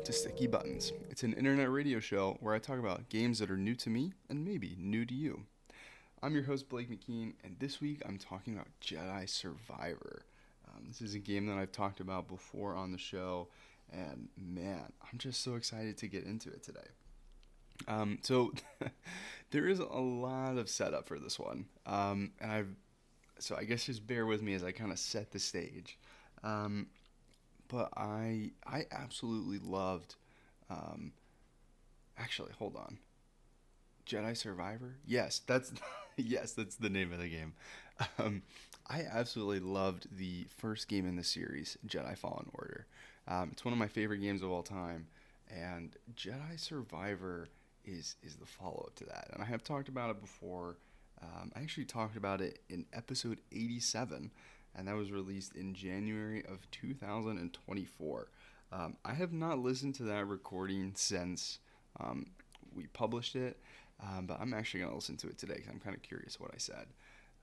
to Sticky Buttons. It's an internet radio show where I talk about games that are new to me and maybe new to you. I'm your host, Blake McKean, and this week I'm talking about Jedi Survivor. This is a game that I've talked about before on the show, and man, I'm just so excited to get into it today. So there is a lot of setup for this one, so I guess just bear with me as I kind of set the stage. Um, but I absolutely loved. Um, Actually, hold on. Jedi Survivor? Yes, that's yes, that's the name of the game. Um, I absolutely loved the first game in the series, Jedi Fallen Order. It's one of my favorite games of all time, and Jedi Survivor is the follow up to that. And I have talked about it before. I actually talked about it in episode 87, and that was released in January of 2024. I have not listened to that recording since um, we published it, but I'm actually going to listen to it today because I'm kind of curious what I said.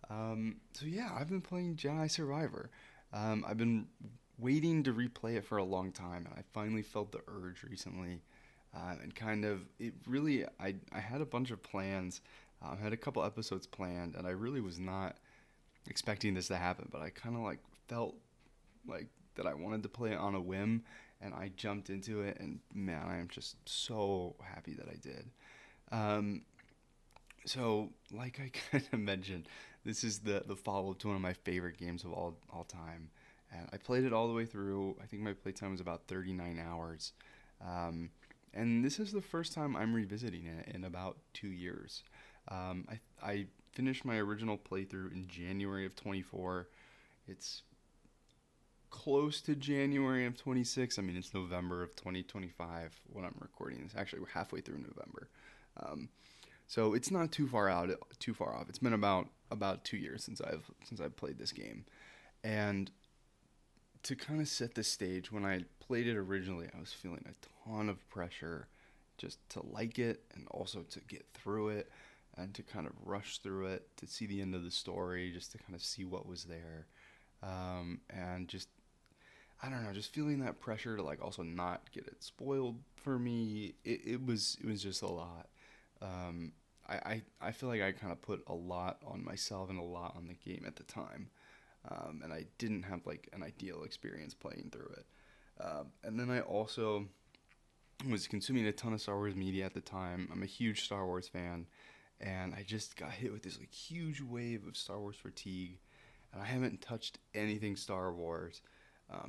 So yeah, I've been playing Jedi Survivor. I've been waiting to replay it for a long time, and I finally felt the urge recently. And kind of, it really, I had a bunch of plans. I had a couple episodes planned, and I really was not expecting this to happen, but I kind of like felt like that I wanted to play it on a whim, and I jumped into it, and man, I am just so happy that I did. Um, so, like I kind of mentioned, this is the follow up to one of my favorite games of all time, and I played it all the way through. I think my playtime was about 39 hours, um, and this is the first time I'm revisiting it in about 2 years. I finished my original playthrough in January of 24. It's close to January of 26. I mean, it's November of 2025 when I'm recording this. Actually, we're halfway through November. Um, so it's not too far off. It's been about 2 years since I've played this game, and to kind of set the stage, when I played it originally, I was feeling a ton of pressure just to like it and also to get through it and to kind of rush through it to see the end of the story, just to kind of see what was there, and just I don't know, just feeling that pressure to like also not get it spoiled for me. It was just a lot. I feel like I kind of put a lot on myself and a lot on the game at the time, and I didn't have like an ideal experience playing through it. And then I also was consuming a ton of Star Wars media at the time. I'm a huge Star Wars fan, and I just got hit with this like huge wave of Star Wars fatigue, and I haven't touched anything Star Wars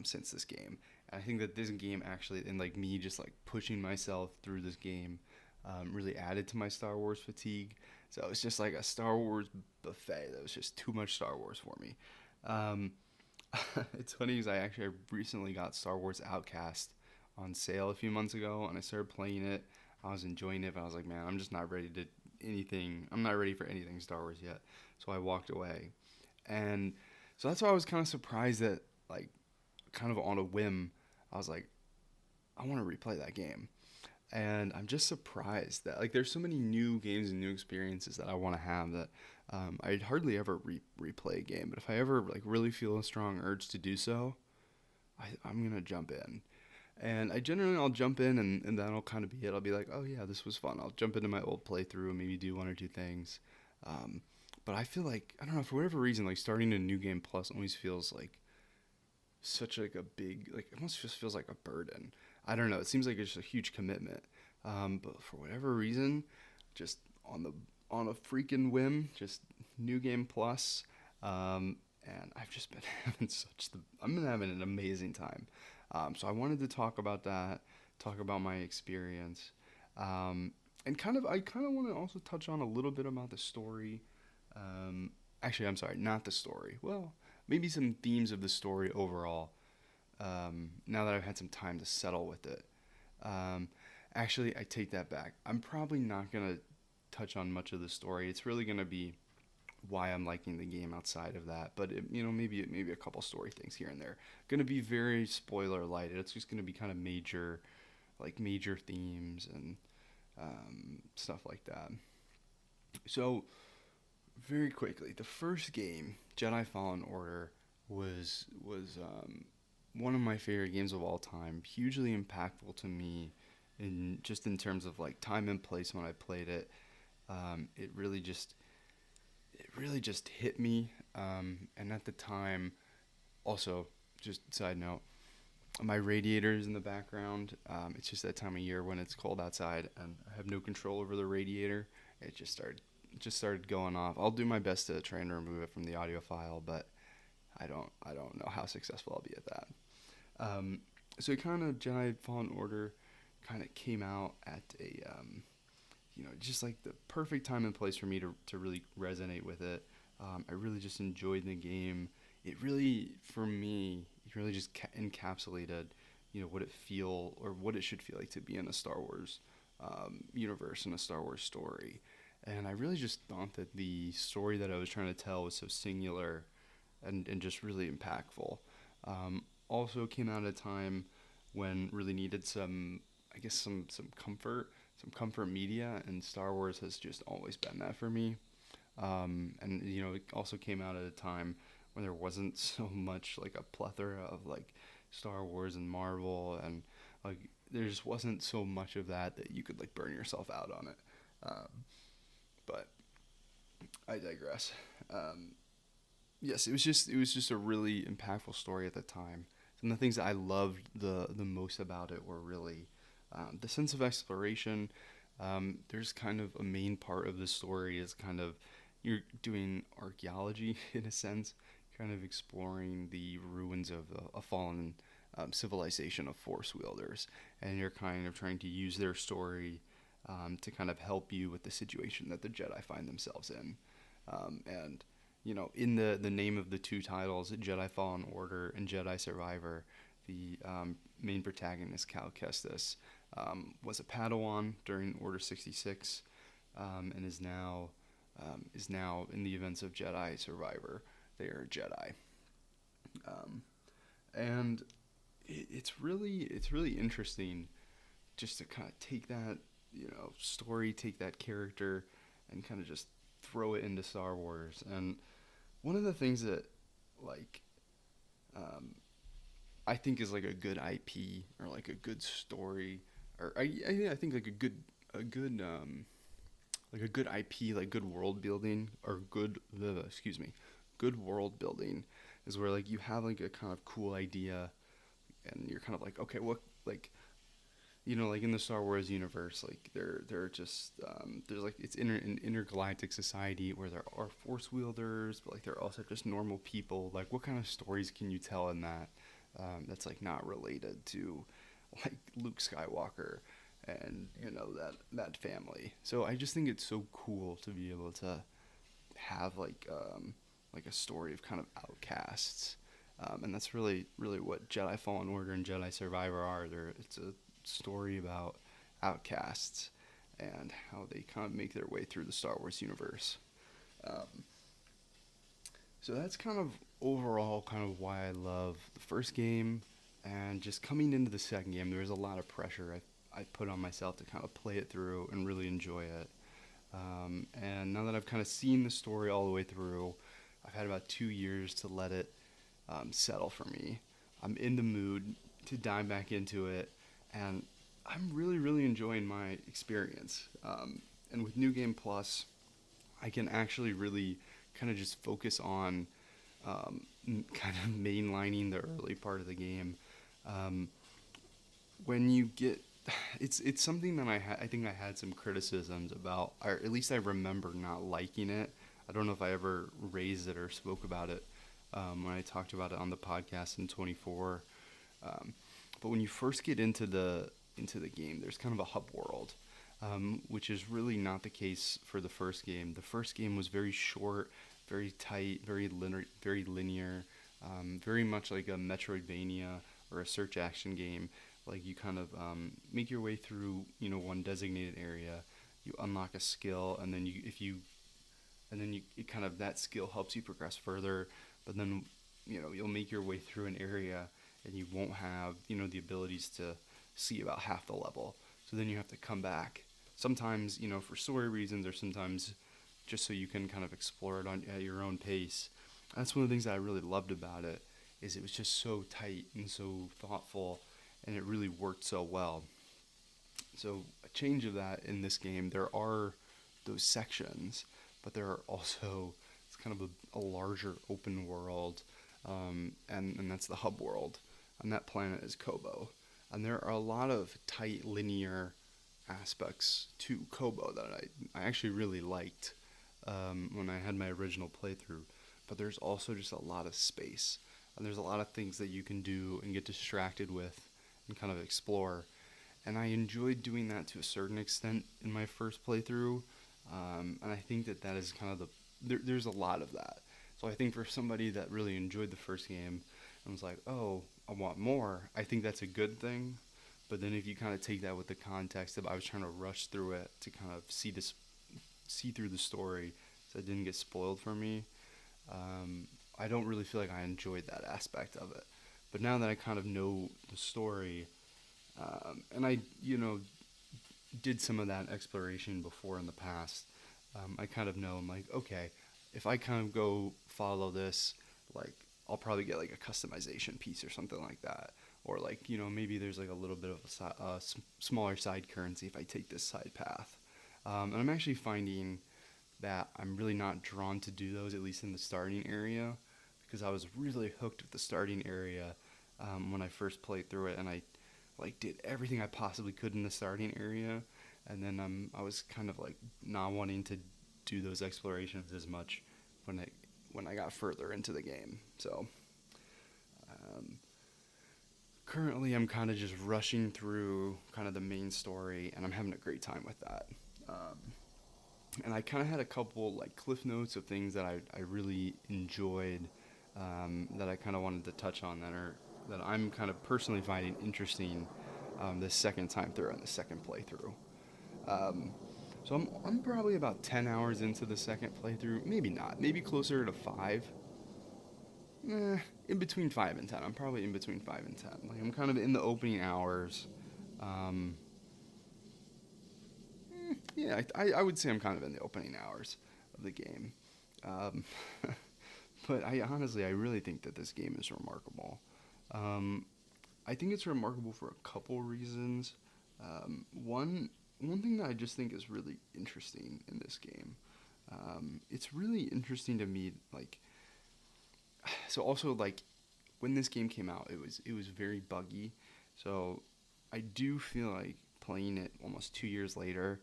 since this game. And I think that this game actually, and like me just like pushing myself through this game, really added to my Star Wars fatigue. So it's just like a Star Wars buffet that was just too much Star Wars for me. Um, it's funny because I recently got Star Wars Outcast on sale a few months ago, and I started playing it. I was enjoying it, but I was like, man, I'm just not ready to anything. I'm not ready for anything Star Wars yet. So I walked away, and so that's why I was kind of surprised that like kind of on a whim, I was like, I want to replay that game. And I'm just surprised that like there's so many new games and new experiences that I want to have that I'd hardly ever replay a game. But if I ever like really feel a strong urge to do so, I'm gonna jump in. And I'll jump in, and that'll kind of be it. I'll be like, oh yeah, this was fun. I'll jump into my old playthrough, maybe do one or two things. Um, but I feel like I don't know, for whatever reason, like starting a new game plus always feels like such like a big, like it almost just feels like a burden. I don't know. It seems like it's just a huge commitment. But for whatever reason, just on the on a freaking whim, just new game plus. And I've just been having I've been having an amazing time. So I wanted to talk about that, talk about my experience, and I kind of want to also touch on a little bit about the story. Actually, I'm sorry, not the story. Well, maybe some themes of the story overall. Now that I've had some time to settle with it. Um, Actually, I take that back. I'm probably not gonna touch on much of the story. It's really gonna be why I'm liking the game outside of that. But maybe a couple story things here and there. Gonna be very spoiler lighted. It's just gonna be kind of major themes and stuff like that. So very quickly, the first game, Jedi Fallen Order, was one of my favorite games of all time, hugely impactful to me in terms of like time and place when I played it. It really just hit me. And at the time, also, just side note, my radiator's in the background. It's just that time of year when it's cold outside, and I have no control over the radiator. It just started going off. I'll do my best to try and remove it from the audio file, but I don't know how successful I'll be at that. So it kind of Jedi Fallen Order kind of came out at a just like the perfect time and place for me to really resonate with it. I really just enjoyed the game. It really, for me, it really just encapsulated, what what it should feel like to be in a Star Wars universe and a Star Wars story. And I really just thought that the story that I was trying to tell was so singular and just really impactful. Also came out at a time when really needed I guess, some comfort media, and Star Wars has just always been that for me. And it also came out at a time when there wasn't so much like a plethora of like Star Wars and Marvel, and like there just wasn't so much of that you could like burn yourself out on it. But I digress. Yes, it was just a really impactful story at the time. And the things that I loved the most about it were really the sense of exploration. There's kind of a main part of the story is kind of you're doing archaeology in a sense, kind of exploring the ruins of a fallen civilization of Force wielders, and you're kind of trying to use their story to kind of help you with the situation that the Jedi find themselves in. And in the name of the two titles, Jedi Fallen Order and Jedi Survivor, the main protagonist, Cal Kestis, was a Padawan during Order 66, and is now in the events of Jedi Survivor. They are Jedi, and it's really interesting just to kind of take that story, take that character, and kind of just throw it into Star Wars. And one of the things that like I think is like a good IP or like a good story, or I think like a good like a good IP, like good world building, or good world building is where like you have like a kind of cool idea, and you're kind of like, okay, what, like, like in the Star Wars universe, like they're just there's like it's an intergalactic society where there are Force wielders, but like they're also just normal people. Like, what kind of stories can you tell in that that's like not related to like Luke Skywalker and that family? So I just think it's so cool to be able to have like a story of kind of outcasts. And that's really what Jedi Fallen Order and Jedi Survivor are. It's a story about outcasts and how they kind of make their way through the Star Wars universe. Um, so that's kind of overall kind of why I love the first game, and just coming into the second game, there was a lot of pressure I put on myself to kind of play it through and really enjoy it. And now that I've kind of seen the story all the way through, I've had about 2 years to let it settle for me. I'm in the mood to dive back into it, and I'm really enjoying my experience. And with New Game Plus, I can actually really kind of just focus on kind of mainlining the early part of the game. Um, when you get it's something that I think I had some criticisms about, or at least I remember not liking it. I don't know if I ever raised it or spoke about it when I talked about it on the podcast in 24. Um, but when you first get into the game, there's kind of a hub world, which is really not the case for the first game. The first game was very short, very tight, very linear, very much like a Metroidvania or a search action game. Like, you kind of make your way through one designated area, you unlock a skill, and then it kind of, that skill helps you progress further. But then you'll make your way through an area, and you won't have the abilities to see about half the level. So then you have to come back. Sometimes for story reasons, or sometimes just so you can kind of explore it at your own pace. That's one of the things that I really loved about it. is it was just so tight and so thoughtful, and it really worked so well. So a change of that in this game, there are those sections, but there are also it's kind of a larger open world, and that's the hub world, and that planet is Kobo, and there are a lot of tight linear aspects to Kobo that I actually really liked when I had my original playthrough, but there's also just a lot of space, and there's a lot of things that you can do and get distracted with and kind of explore, and I enjoyed doing that to a certain extent in my first playthrough, and I think that that is kind of there's a lot of that. So I think for somebody that really enjoyed the first game and was like, oh, I want more, I think that's a good thing. But then if you kind of take that with the context of I was trying to rush through it to kind of see through the story, so it didn't get spoiled for me. I don't really feel like I enjoyed that aspect of it. But now that I kind of know the story, and I, did some of that exploration before in the past. I kind of know I'm like, okay, if I kind of go follow this, like I'll probably get like a customization piece or something like that, or like maybe there's like a little bit of a smaller side currency if I take this side path. And I'm actually finding that I'm really not drawn to do those, at least in the starting area, because I was really hooked with the starting area when I first played through it, and I like did everything I possibly could in the starting area, and then I was kind of like not wanting to do those explorations as much when I got further into the game. So um, currently I'm kind of just rushing through kind of the main story, and I'm having a great time with that. Um, and I kind of had a couple like cliff notes of things that I really enjoyed, that I kind of wanted to touch on that I'm kind of personally finding interesting this second time through and the second playthrough. Um, so I'm probably about 10 hours into the second playthrough. Maybe not. Maybe closer to 5. In between 5 and 10. I'm probably in between 5 and 10. Like I'm kind of in the opening hours. Um, yeah, I would say I'm kind of in the opening hours of the game. Um, but I really think that this game is remarkable. Um, I think it's remarkable for a couple reasons. One thing that I just think is really interesting in this game. It's really interesting to me, like, so also like when this game came out, it was very buggy. So I do feel like playing it almost 2 years later,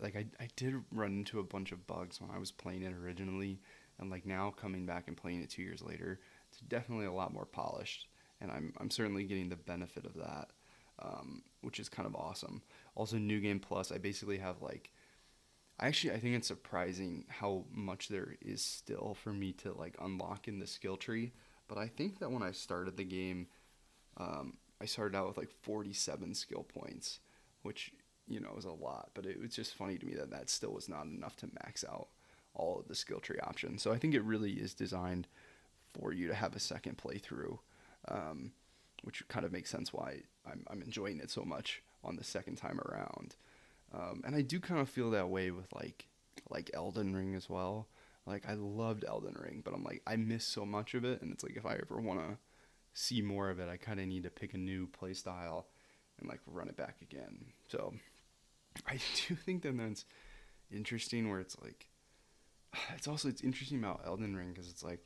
like I did run into a bunch of bugs when I was playing it originally, and like now coming back and playing it 2 years later, it's definitely a lot more polished, and I'm certainly getting the benefit of that, which is kind of awesome. Also, New Game Plus, I basically have like I think it's surprising how much there is still for me to like unlock in the skill tree. But I think that when I started the game, I started out with like 47 skill points, which is a lot. But it was just funny to me that that still was not enough to max out all of the skill tree options. So I think it really is designed for you to have a second playthrough, um, which kind of makes sense why I'm enjoying it so much on the second time around. And I do kind of feel that way with like Elden Ring as well. Like I loved Elden Ring, but I'm like I miss so much of it, and it's like if I ever want to see more of it, I kind of need to pick a new play style and like run it back again. So I do think that that's interesting. Where it's like it's interesting about Elden Ring because it's like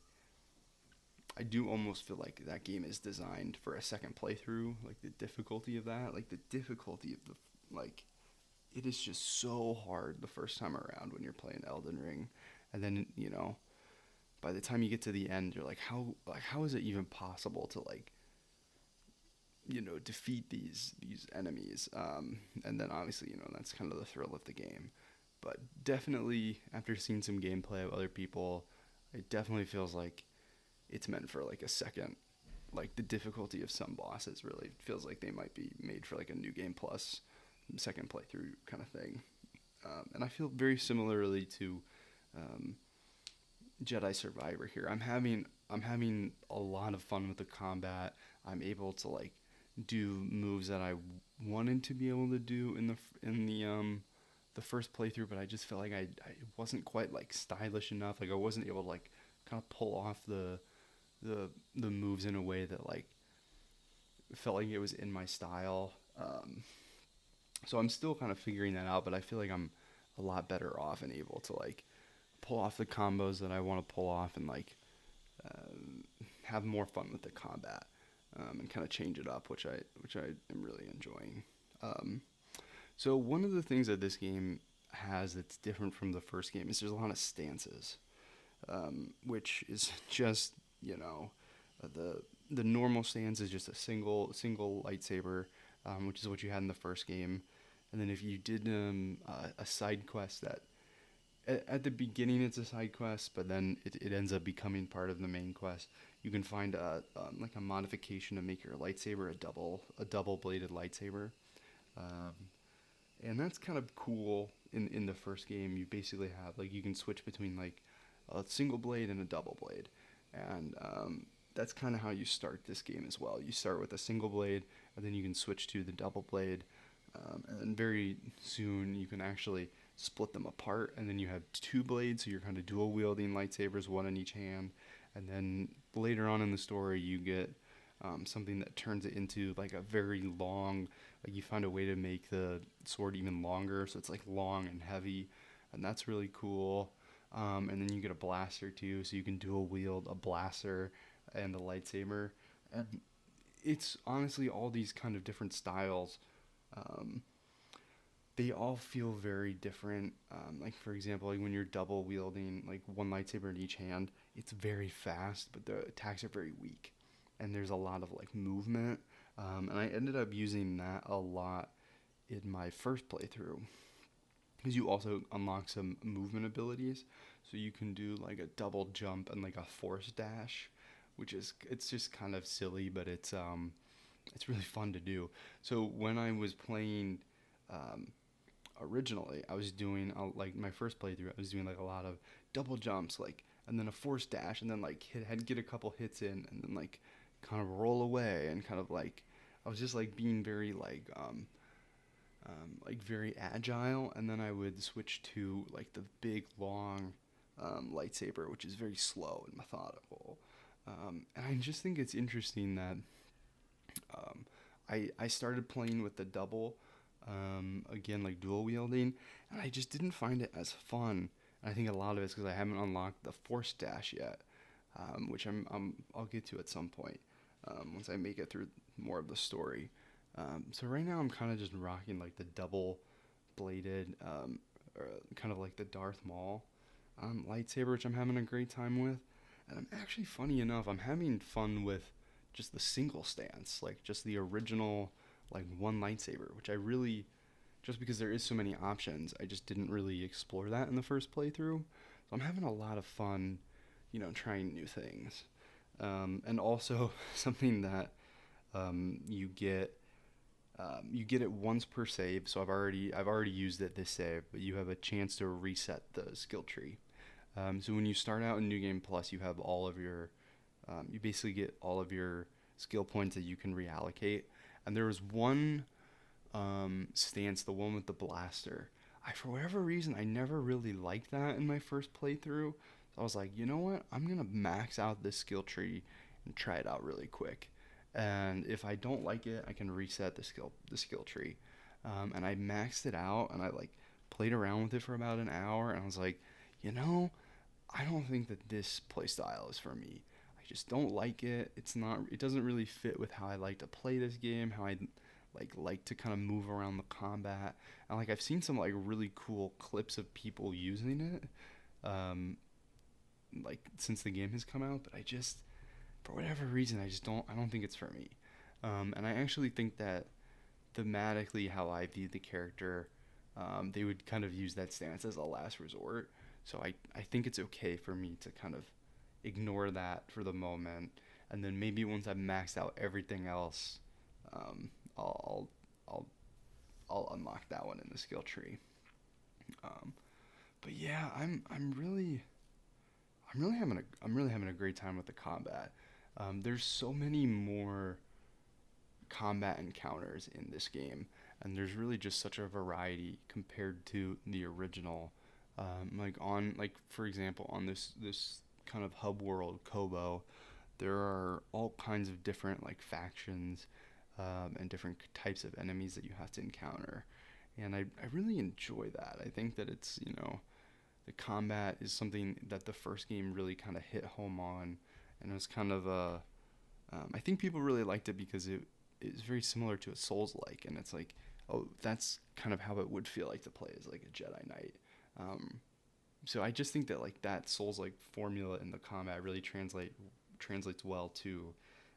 I do almost feel like that game is designed for a second playthrough. Like the difficulty of that, like the difficulty of the like it is just so hard the first time around when you're playing Elden Ring, and then by the time you get to the end, you're like how is it even possible to like defeat these enemies? And then obviously that's kind of the thrill of the game. But definitely after seeing some gameplay of other people, it definitely feels like it's meant for like a second. Like the difficulty of some bosses really feels like they might be made for like a New Game Plus second playthrough kind of thing. And I feel very similarly to um, Jedi Survivor here. I'm having a lot of fun with the combat. I'm able to like do moves that I wanted to be able to do in the first playthrough, but I just felt like I wasn't quite like stylish enough. Like I wasn't able to like kind of pull off the moves in a way that like felt like it was in my style. So I'm still kind of figuring that out, but I feel like I'm a lot better off and able to like pull off the combos that I want to pull off and like have more fun with the combat, and kind of change it up, which I am really enjoying. Um, so one of the things that this game has that's different from the first game is there's a lot of stances, which is just you know the normal stance is just a single lightsaber, which is what you had in the first game, and then if you did a side quest that at the beginning it's a side quest, but then it ends up becoming part of the main quest. You can find like a modification to make your lightsaber a double bladed lightsaber, um, and that's kind of cool. In the first game, you basically have like you can switch between like a single blade and a double blade, and that's kind of how you start this game as well. You start with a single blade, and then you can switch to the double blade, and very soon you can actually split them apart, and then you have two blades, so you're kind of dual wielding lightsabers, one in each hand, and then later on in the story you get something that turns it into like a very long, like you find a way to make the sword even longer, so it's like long and heavy, and that's really cool. And then you get a blaster too, so you can dual wield a blaster and a lightsaber, and it's honestly all these kind of different styles. Um, they all feel very different. Like for example, like when you're double wielding like one lightsaber in each hand, it's very fast, but the attacks are very weak, and there's a lot of like movement. And I ended up using that a lot in my first playthrough because you also unlock some movement abilities, so you can do like a double jump and like a force dash, which is it's just kind of silly, but it's really fun to do. So when I was playing um, originally, I was doing like my first playthrough. I was doing like a lot of double jumps, like and then a force dash, and then like get a couple hits in, and then like kind of roll away, and kind of like I was just like being very like very agile, and then I would switch to like the big long lightsaber, which is very slow and methodical. And I just think it's interesting that um, I started playing with the double, again, like dual wielding, and I just didn't find it as fun. And I think a lot of it's because I haven't unlocked the force dash yet, which I'll get to at some point once I make it through more of the story. So right now I'm kind of just rocking like the double bladed, or kind of like the Darth Maul lightsaber, which I'm having a great time with. And I'm actually, funny enough, I'm having fun with just the single stance, like just the original, like one lightsaber, which I really, just because there is so many options, I just didn't really explore that in the first playthrough. So I'm having a lot of fun, trying new things. And also something that you get it once per save. So I've already used it this save, but you have a chance to reset the skill tree. So when you start out in New Game Plus, you have all of your, you basically get all of your skill points that you can reallocate. And there was one stance, the one with the blaster. For whatever reason, I never really liked that in my first playthrough. So I was like, you know what? I'm gonna max out this skill tree and try it out really quick. And if I don't like it, I can reset the skill tree. And I maxed it out, and I like played around with it for about an hour, and I was like, you know, I don't think that this playstyle is for me. I just don't like it. It's not. It doesn't really fit with how I like to play this game. How I like to kind of move around the combat. And like I've seen some like really cool clips of people using it, um, like since the game has come out. But I just, for whatever reason, I just don't. I don't think it's for me. And I actually think that thematically, how I view the character, they would kind of use that stance as a last resort. So I think it's okay for me to kind of ignore that for the moment, and then maybe once I've maxed out everything else, um, I'll, I'll I'll unlock that one in the skill tree. Um, but yeah, I'm really having a great time with the combat. There's so many more combat encounters in this game, and there's really just such a variety compared to the original. Like for example, on this kind of hub world, Kobo, there are all kinds of different like factions and different types of enemies that you have to encounter. And I really enjoy that. I think that it's, the combat is something that the first game really kind of hit home on. And it was kind of I think people really liked it because it is very similar to a Souls-like. And it's like, oh, that's kind of how it would feel like to play as like a Jedi Knight. So I just think that like that Souls-like formula in the combat really translates well to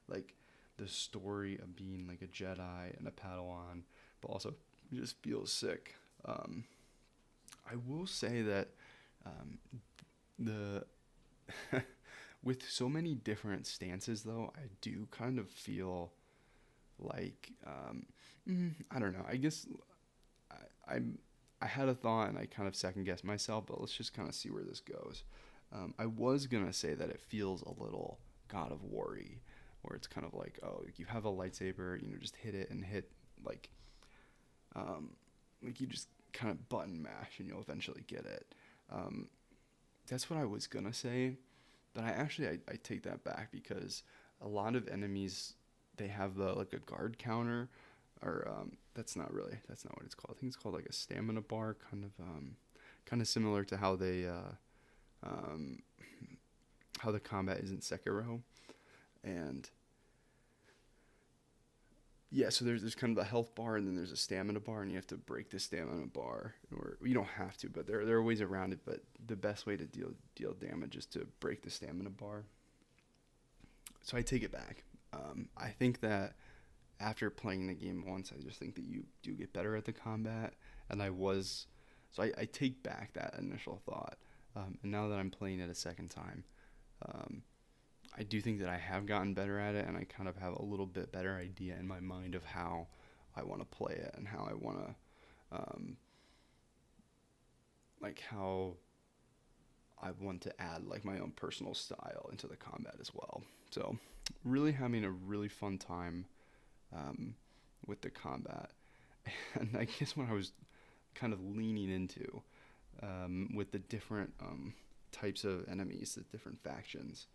like the story of being like a Jedi and a Padawan, but also just feels sick. I will say that the with so many different stances though, I do kind of feel like I don't know. I guess I, I'm I had a thought and I kind of second guessed myself, but let's just kind of see where this goes. I was gonna say that it feels a little God of War-y, where it's kind of like, oh, you have a lightsaber, just hit it and hit like um, like you just kind of button mash and you'll eventually get it. Um, that's what I was gonna say, but I take that back because a lot of enemies they have the like a guard counter, or that's not what it's called. I think it's called like a stamina bar, kind of similar to um, how the combat is in Sekiro, and yeah, so there's kind of a health bar and then there's a stamina bar, and you have to break the stamina bar, or you don't have to, but there are ways around it. But the best way to deal damage is to break the stamina bar. So I take it back. I think that after playing the game once, I just think that you do get better at the combat, and I take back that initial thought, and now that I'm playing it a second time, um, I do think that I have gotten better at it, and I kind of have a little bit better idea in my mind of how I want to play it and how I want to, like how I want to add like my own personal style into the combat as well. So, really having a really fun time um, with the combat, and I guess what I was kind of leaning into with the different types of enemies, the different factions.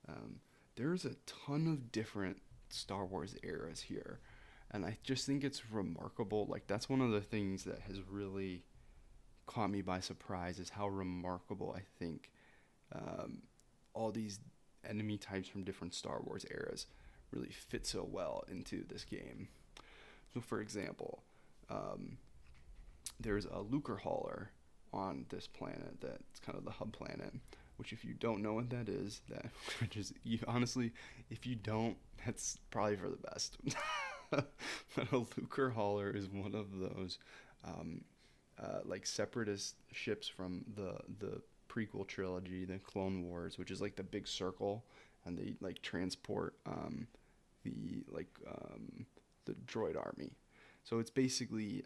Um, there's a ton of different Star Wars eras here, and I just think it's remarkable. Like that's one of the things that has really caught me by surprise is how remarkable I think um, all these enemy types from different Star Wars eras really fit so well into this game. So, for example, um, there's a Lucre Hauler on this planet that's kind of the hub planet. Which, if you don't know what that is, that which is you honestly, if you don't, that's probably for the best. But a Lucre Hauler is one of those um, like separatist ships from the prequel trilogy, the Clone Wars, which is like the big circle, and they like transport the droid army. So it's basically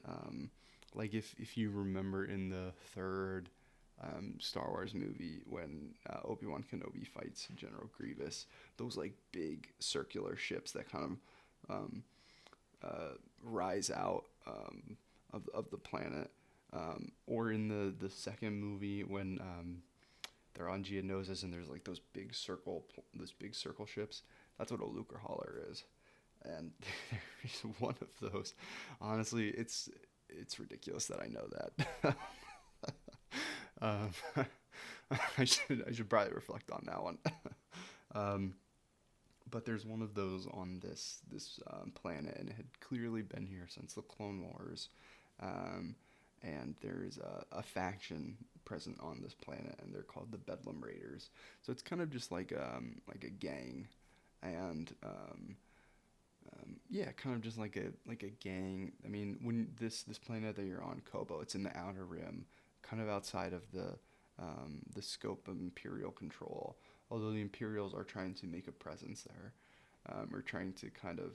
like if you remember in the third Star Wars movie when Obi-Wan Kenobi fights General Grievous, those like big circular ships that kind of rise out of the planet, or in the second movie when they're on Geonosis and there's like those big circle ships. That's what a Lucre Hauler is, and there's one of those. Honestly, it's ridiculous that I know that. um, I should probably reflect on that one. um, but there's one of those on this planet, and it had clearly been here since the Clone Wars. Um, and there's a faction present on this planet, and they're called the Bedlam Raiders. So it's kind of just like a gang, and yeah, kind of just like a gang. I mean, when this planet that you're on, Kobo, it's in the Outer Rim, kind of outside of the scope of Imperial control. Although the Imperials are trying to make a presence there, or trying to kind of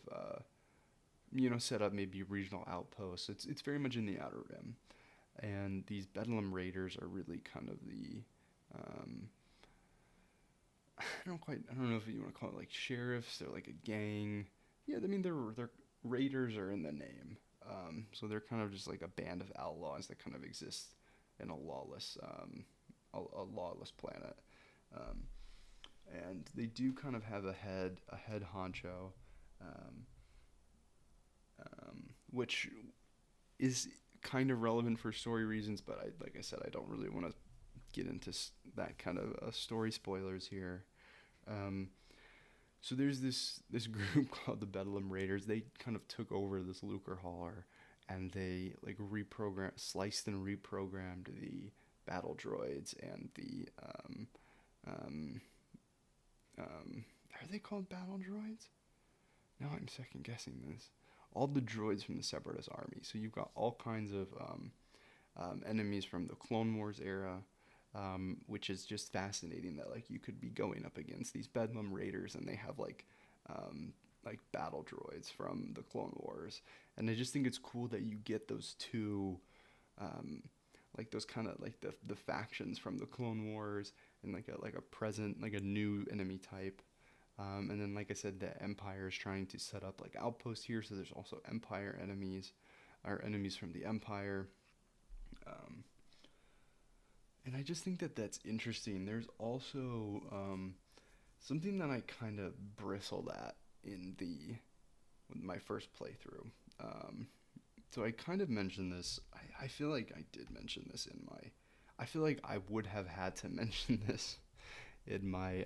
set up maybe regional outposts. It's very much in the Outer Rim, and these Bedlam Raiders are really kind of the um, I don't know if you want to call it like sheriffs. They're like a gang. Yeah, I mean they're raiders are in the name. So they're kind of just like a band of outlaws that kind of exist in a lawless planet. Um, and they do kind of have a head honcho, um, which is kind of relevant for story reasons. But like I said, I don't really want to get into that kind of story spoilers here. Um, so there's this group called the Bedlam Raiders. They kind of took over this Lucre Hauler, and they like sliced and reprogrammed the battle droids and the um, are they called battle droids? Now I'm second guessing this. All the droids from the Separatist army. So you've got all kinds of enemies from the Clone Wars era, which is just fascinating that like you could be going up against these Bedlam Raiders and they have like battle droids from the Clone Wars, and I just think it's cool that you get those two, um, like those kind of like the factions from the Clone Wars and like a present like a new enemy type. And then, like I said, the Empire is trying to set up like outposts here, so there's also Empire enemies, or enemies from the Empire. Um, and I just think that that's interesting. There's also something that I kind of bristled at in the my first playthrough. Um, so I kind of mentioned this. I feel like I did mention this in my. I feel like I would have had to mention this in my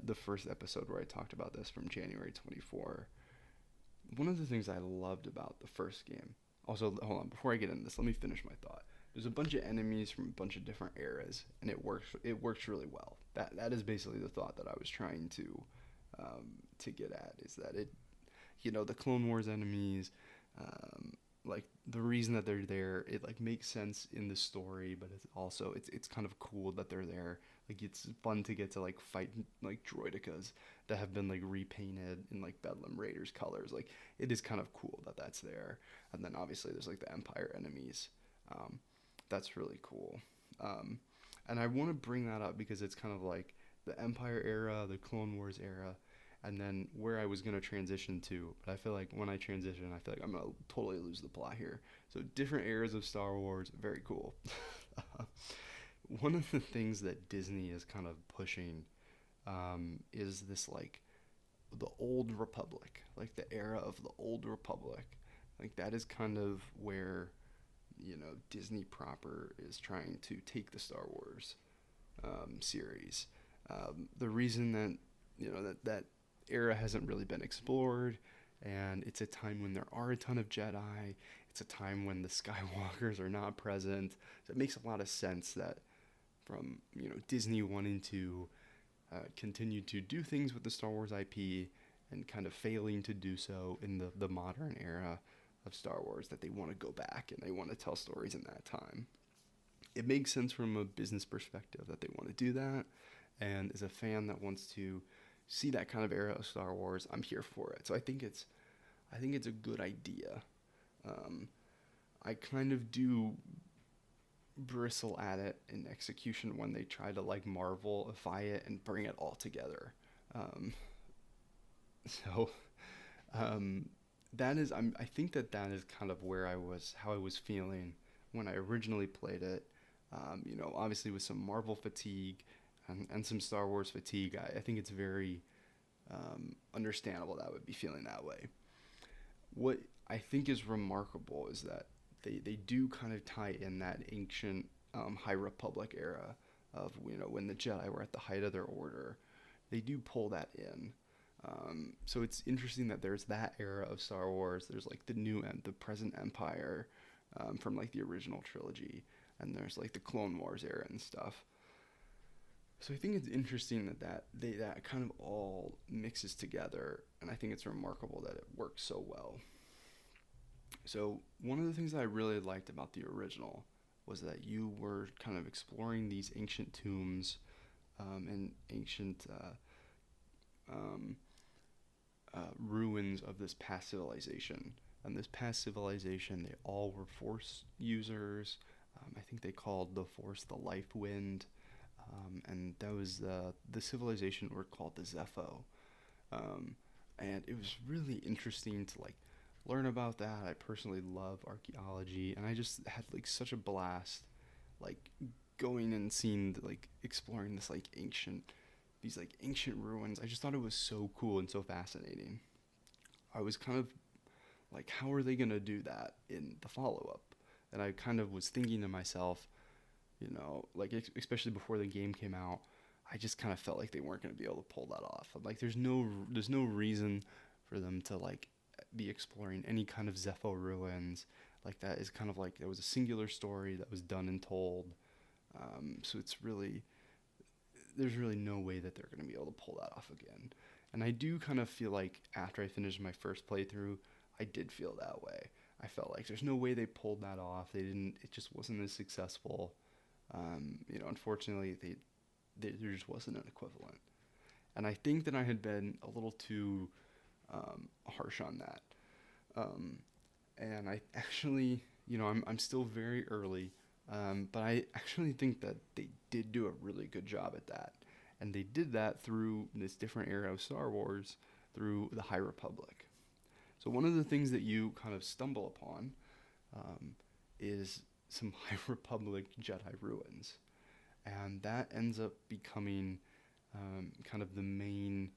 the first episode where I talked about this from January 24. One of the things I loved about the first game. Also, hold on, before I get into this, let me finish my thought. There's a bunch of enemies from a bunch of different eras, and it works really well. That is basically the thought that I was trying to get at, is that the Clone Wars enemies, like the reason that they're there, it like makes sense in the story, but it's kind of cool that they're there. Like it's fun to get to like fight like droidicas that have been like repainted in like Bedlam Raiders colors. Like it is kind of cool that that's there. And then obviously there's like the Empire enemies. Um, that's really cool. Um, and I want to bring that up because it's kind of like the Empire era, the Clone Wars era, and then where I was going to transition to. But I feel like when I transition, I feel like I'm going to totally lose the plot here. So different eras of Star Wars, very cool. One of the things that Disney is kind of pushing is this like the old Republic, like the era of the old Republic. Like that is kind of where Disney proper is trying to take the Star Wars series. The reason that that era hasn't really been explored, and it's a time when there are a ton of Jedi. It's a time when the Skywalkers are not present. So it makes a lot of sense that from Disney wanting to continue to do things with the Star Wars IP and kind of failing to do so in the modern era of Star Wars, that they want to go back and they want to tell stories in that time. It makes sense from a business perspective that they want to do that, and as a fan that wants to see that kind of era of Star Wars, I'm here for it. So I think it's a good idea. Um, I kind of do bristle at it in execution when they try to like Marvelify it and bring it all together. Um, so that is I think that is kind of how I was feeling when I originally played it. Obviously with some Marvel fatigue and some Star Wars fatigue, I think it's very understandable that I would be feeling that way. What I think is remarkable is that they do kind of tie in that ancient High Republic era of when the Jedi were at the height of their order. They do pull that in. So it's interesting that there's that era of Star Wars. There's like the present Empire from like the original trilogy, and there's like the Clone Wars era and stuff. So I think it's interesting that kind of all mixes together, and I think it's remarkable that it works so well. So one of the things that I really liked about the original was that you were kind of exploring these ancient tombs and ancient um, ruins of this past civilization. And this past civilization, they all were Force users. I think they called the Force the life wind. And that was the civilization were called the Zepho. Um, and it was really interesting to like learn about that. I personally love archaeology, and I just had like such a blast, like going and seeing like exploring these like ancient ruins. I just thought it was so cool and so fascinating. I was kind of like, how are they gonna do that in the follow up? And I kind of was thinking to myself, like especially before the game came out, I just kind of felt like they weren't gonna be able to pull that off. I'm like, there's no reason for them to like be exploring any kind of Zepho ruins. Like that is kind of like it was a singular story that was done and told. So there's really no way that they're going to be able to pull that off again. And I do kind of feel like after I finished my first playthrough, I did feel that way. I felt like there's no way they pulled that off. They didn't. It just wasn't as successful. Unfortunately, there just wasn't an equivalent. And I think that I had been a little too harsh on that. Um, and I actually, I'm still very early, but I actually think that they did do a really good job at that. And they did that through this different era of Star Wars, through the High Republic. So one of the things that you kind of stumble upon um, is some High Republic Jedi ruins. And that ends up becoming kind of the main,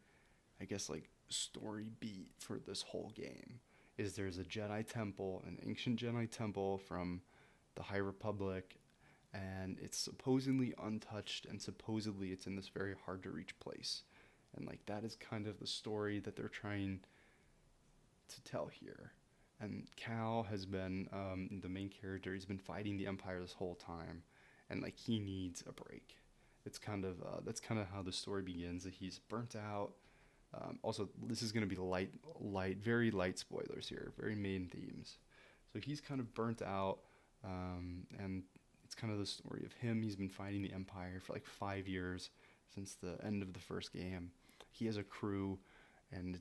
I guess, like story beat for this whole game. Is there's a Jedi temple, an ancient Jedi temple from the High Republic, and it's supposedly untouched, and supposedly it's in this very hard to reach place. And like that is kind of the story that they're trying to tell here. And Cal has been the main character. He's been fighting the Empire this whole time, and like he needs a break. It's kind of that's kind of how the story begins. That he's burnt out. Also, this is going to be very light spoilers here, very main themes. So he's kind of burnt out, and it's kind of the story of him. He's been fighting the Empire for like 5 years since the end of the first game. He has a crew, and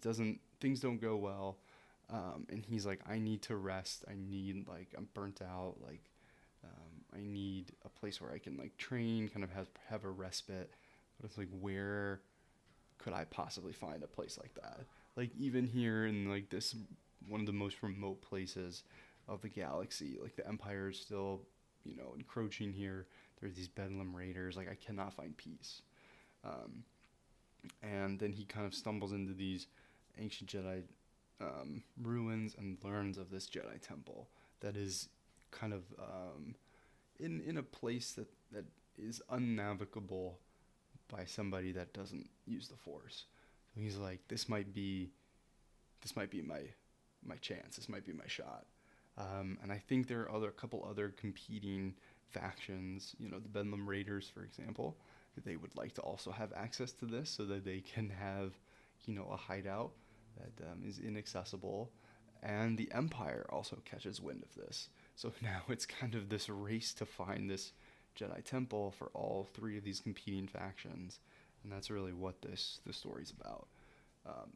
things don't go well. And he's like, I need to rest. I'm burnt out. I need a place where I can like train, kind of have a respite. But it's like, where could I possibly find a place like that? Like even here in like this one of the most remote places of the galaxy, like the Empire is still, encroaching here. There's these Bedlam raiders. Like I cannot find peace. And then he kind of stumbles into these ancient Jedi ruins and learns of this Jedi temple that is kind of in a place that is unnavigable by somebody that doesn't use the Force. So he's like, this might be my chance. This might be my shot. And I think there are a couple other competing factions. The Bedlam Raiders, for example, they would like to also have access to this so that they can have, a hideout that is inaccessible. And the Empire also catches wind of this. So now it's kind of this race to find this Jedi Temple for all three of these competing factions. And that's really what the story's about.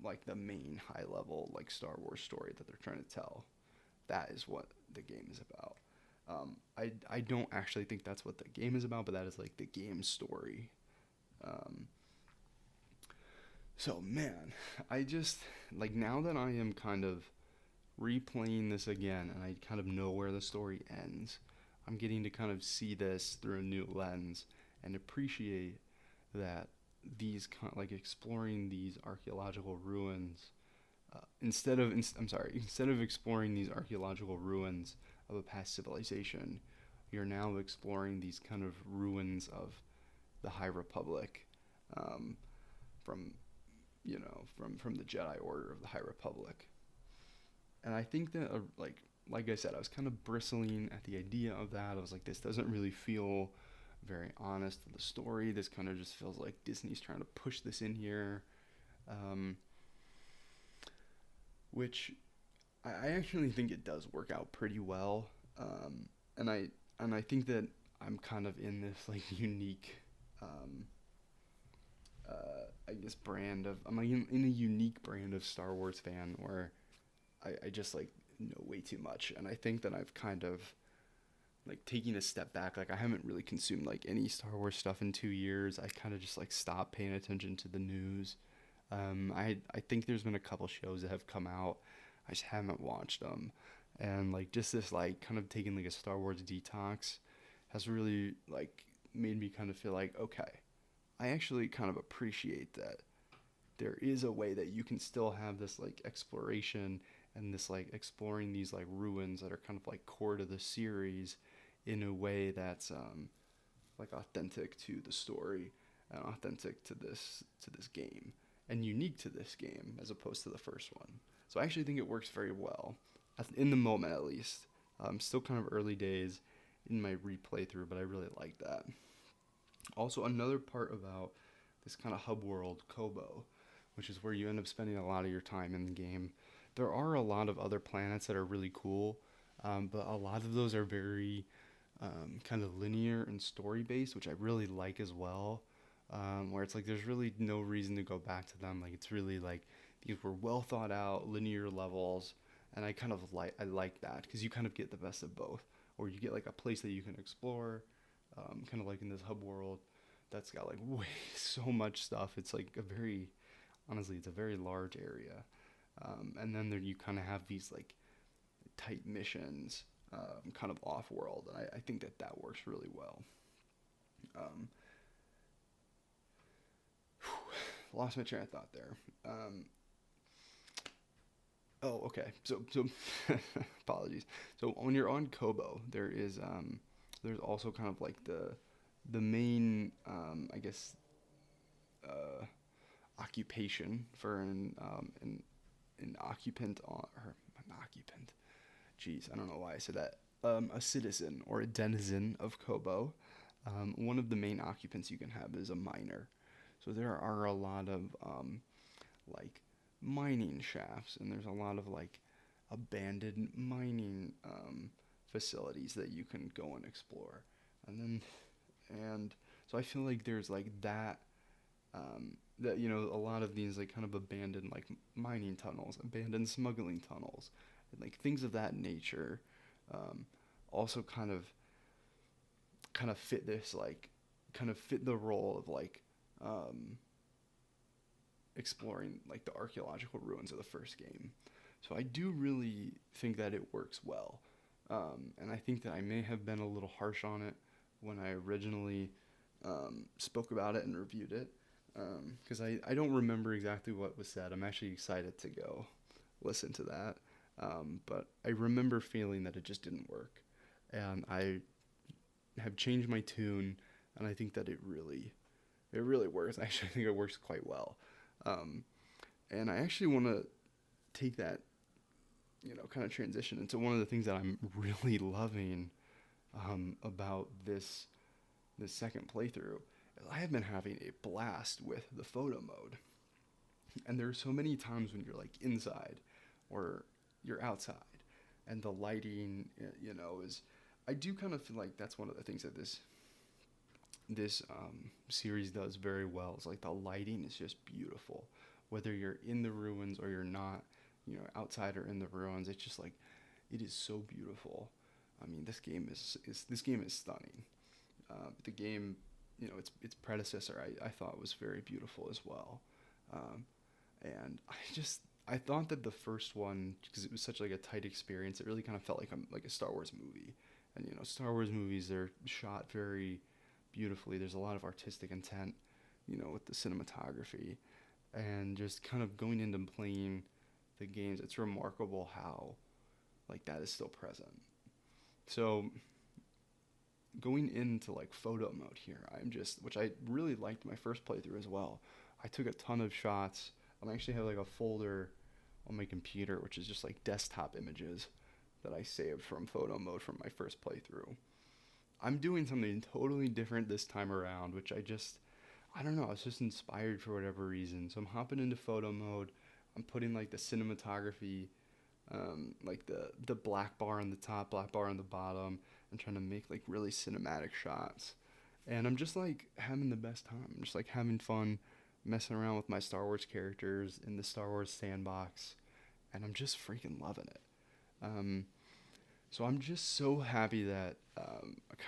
Like the main high level like Star Wars story that they're trying to tell. That is what the game is about. I don't actually think that's what the game is about, but that is like the game story. So man, I just like now that I am kind of replaying this again and I kind of know where the story ends, I'm getting to kind of see this through a new lens and appreciate that like exploring these archaeological ruins instead of exploring these archaeological ruins of a past civilization, you're now exploring these kind of ruins of the High Republic, from from the Jedi Order of the High Republic. And I think that like I said, I was kind of bristling at the idea of that. I was like, this doesn't really feel very honest to the story. This kind of just feels like Disney's trying to push this in here. Which I actually think it does work out pretty well. And I think that I'm kind of in this like unique, I guess I'm like in a unique brand of Star Wars fan where I just like know way too much. And I think that I've kind of like taking a step back. Like I haven't really consumed like any Star Wars stuff in 2 years. I kind of just like stopped paying attention to the news. I think there's been a couple shows that have come out. I just haven't watched them, and like just this like kind of taking like a Star Wars detox has really like made me kind of feel like, okay, I actually kind of appreciate that there is a way that you can still have this like exploration and this like exploring these like ruins that are kind of like core to the series in a way that's like authentic to the story and authentic to this game and unique to this game as opposed to the first one. So I actually think it works very well in the moment at least. Still kind of early days in my replay through, but I really like that. Also, another part about this kind of hub world, Kobo, which is where you end up spending a lot of your time in the game. There are a lot of other planets that are really cool, but a lot of those are very kind of linear and story based, which I really like as well. Where it's like there's really no reason to go back to them. Like it's really like these were well thought out linear levels, and I like that because you kind of get the best of both, or you get like a place that you can explore, kind of like in this hub world that's got like way so much stuff. It's like a very honestly, it's a very large area, and then there you kind of have these like tight missions, kind of off world, and I think that that works really well. Um, Lost my train of thought there. Oh, okay. So apologies. So when you're on Kobo, there's also kind of like the main I guess uh, occupation for an occupant on or an occupant. Jeez, I don't know why I said that. A citizen or a denizen of Kobo. One of the main occupants you can have is a miner. So there are a lot of like mining shafts, and there's a lot of like abandoned mining facilities that you can go and explore. And then and so I feel like there's like that a lot of these like kind of abandoned like mining tunnels, abandoned smuggling tunnels, and like things of that nature. Um, Also kind of fit this like kind of fit the role of like um, exploring like the archaeological ruins of the first game. So I do really think that it works well, and I think that I may have been a little harsh on it when I originally spoke about it and reviewed it, because I don't remember exactly what was said. I'm actually excited to go listen to that, but I remember feeling that it just didn't work, and I have changed my tune, and I think that it really works. I actually think it works quite well, um, and I actually want to take that kind of transition into one of the things that I'm really loving about this second playthrough. I have been having a blast with the photo mode, and there are so many times when you're like inside or you're outside, and the lighting, is. I do kind of feel like that's one of the things that this series does very well. It's like the lighting is just beautiful, whether you're in the ruins or you're not, outside or in the ruins. It's just like it is so beautiful. I mean, this game is stunning. The game, its predecessor, I thought was very beautiful as well. Um, and I thought that the first one, because it was such like a tight experience, it really kind of felt like a Star Wars movie. And Star Wars movies, they're shot very beautifully. There's a lot of artistic intent, with the cinematography, and just kind of going into playing the games. It's remarkable how like that is still present. So going into like photo mode here, which I really liked my first playthrough as well. I took a ton of shots. I actually have like a folder on my computer, which is just like desktop images that I saved from photo mode from my first playthrough. I'm doing something totally different this time around, which I don't know, I was just inspired for whatever reason. So I'm hopping into photo mode. I'm putting like the cinematography, like the black bar on the top, black bar on the bottom, and trying to make like really cinematic shots. And I'm just like having the best time. I'm just like having fun messing around with my Star Wars characters in the Star Wars sandbox, and I'm just freaking loving it. Um, so I'm just so happy that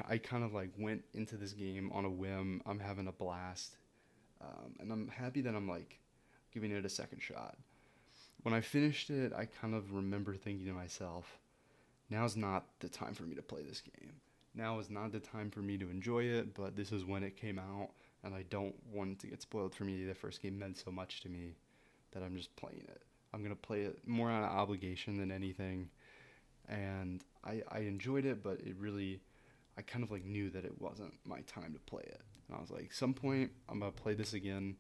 I kind of like went into this game on a whim. I'm having a blast, and I'm happy that I'm like giving it a second shot. When I finished it, I kind of remember thinking to myself, now's not the time for me to play this game. now is not the time for me to enjoy it, but this is when it came out, and I don't want it to get spoiled for me. The first game meant so much to me that I'm just playing it. I'm going to play it more out of obligation than anything, and I enjoyed it, but it really, I kind of like knew that it wasn't my time to play it. And I was like, some point I'm going to play this again.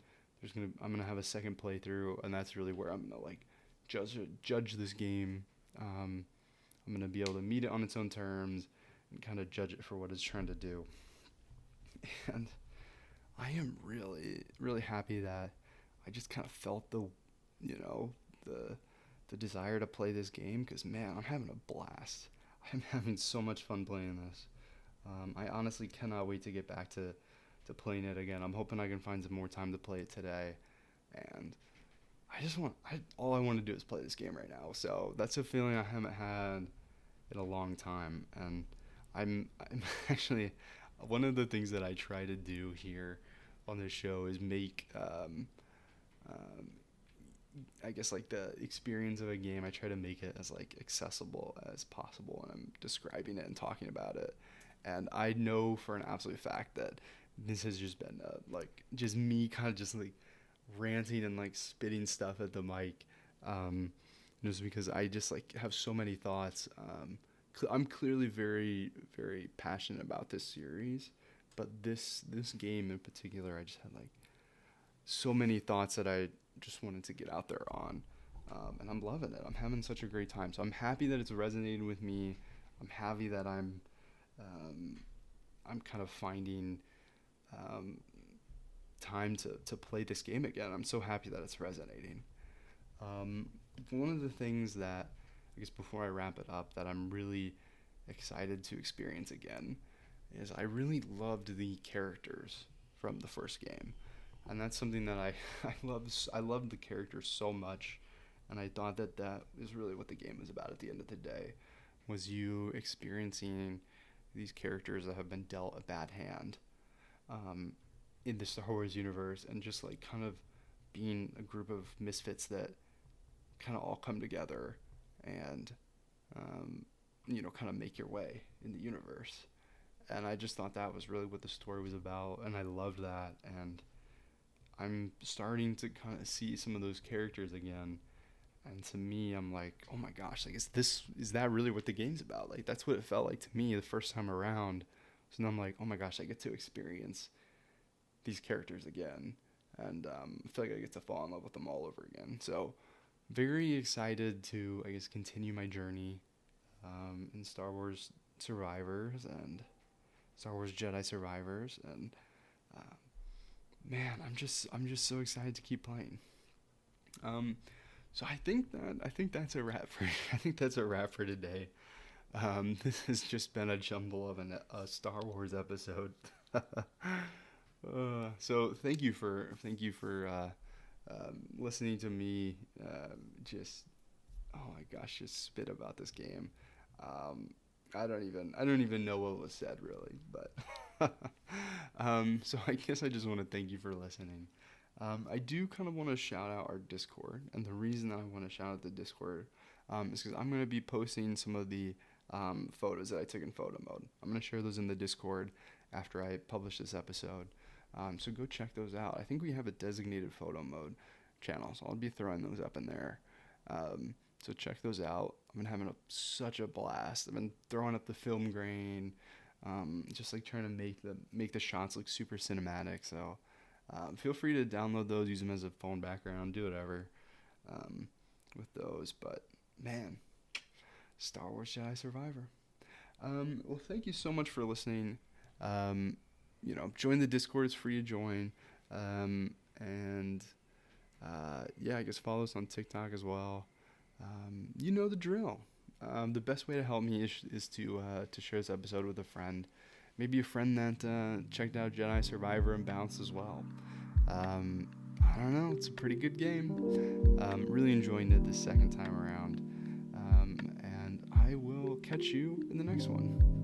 I'm going to have a second playthrough, and that's really where I'm going to like judge this game. I'm going to be able to meet it on its own terms and kind of judge it for what it's trying to do. And I am really, really happy that I just kind of felt the desire to play this game, because, man, I'm having a blast. I'm having so much fun playing this. I honestly cannot wait to get back to playing it again. I'm hoping I can find some more time to play it today. And all I want to do is play this game right now. So that's a feeling I haven't had in a long time. And I'm actually, one of the things that I try to do here on this show is make, I guess, like the experience of a game, I try to make it as like accessible as possible, and I'm describing it and talking about it. And I know for an absolute fact that this has just been like just me kind of just like ranting and like spitting stuff at the mic, just because I just like have so many thoughts. I'm clearly very, very passionate about this series, but this game in particular, I just had like so many thoughts that I just wanted to get out there on, and I'm loving it. I'm having such a great time. So I'm happy that it's resonating with me. I'm happy that I'm kind of finding time to play this game again. I'm so happy that it's resonating. One of the things that, I guess before I wrap it up, that I'm really excited to experience again is I really loved the characters from the first game. And that's something that I loved the characters so much, and I thought that is really what the game was about at the end of the day, was you experiencing these characters that have been dealt a bad hand in the Star Wars universe, and just like kind of being a group of misfits that kind of all come together and kind of make your way in the universe. And I just thought that was really what the story was about, and I loved that. And I'm starting to kind of see some of those characters again, and to me, I'm like, oh my gosh, like, is that really what the game's about? Like, that's what it felt like to me the first time around. So now I'm like, oh my gosh, I get to experience these characters again, and I feel like I get to fall in love with them all over again. So very excited to, I guess, continue my journey in Star Wars Survivors and Star Wars Jedi Survivors, and man, I'm just so excited to keep playing. So I think that's a wrap for today. This has just been a jumble of a Star Wars episode. So thank you for listening to me just, oh my gosh, just spit about this game. I don't even know what was said really, but so I guess I just want to thank you for listening. I do kind of want to shout out our Discord, and the reason that I want to shout out the Discord is because I'm going to be posting some of the photos that I took in photo mode. I'm going to share those in the Discord after I publish this episode. So go check those out. I think we have a designated photo mode channel, so I'll be throwing those up in there. So check those out. I've been having such a blast. I've been throwing up the film grain, just like trying to make the shots look super cinematic. So feel free to download those, use them as a phone background, do whatever with those. But man, Star Wars Jedi Survivor. Well, thank you so much for listening. Join the Discord. It's free to join. I guess follow us on TikTok as well. You know the drill. The best way to help me is to share this episode with a friend. Maybe a friend that checked out Jedi Survivor and bounced as well. I don't know. It's a pretty good game. Really enjoying it this second time around. And I will catch you in the next one.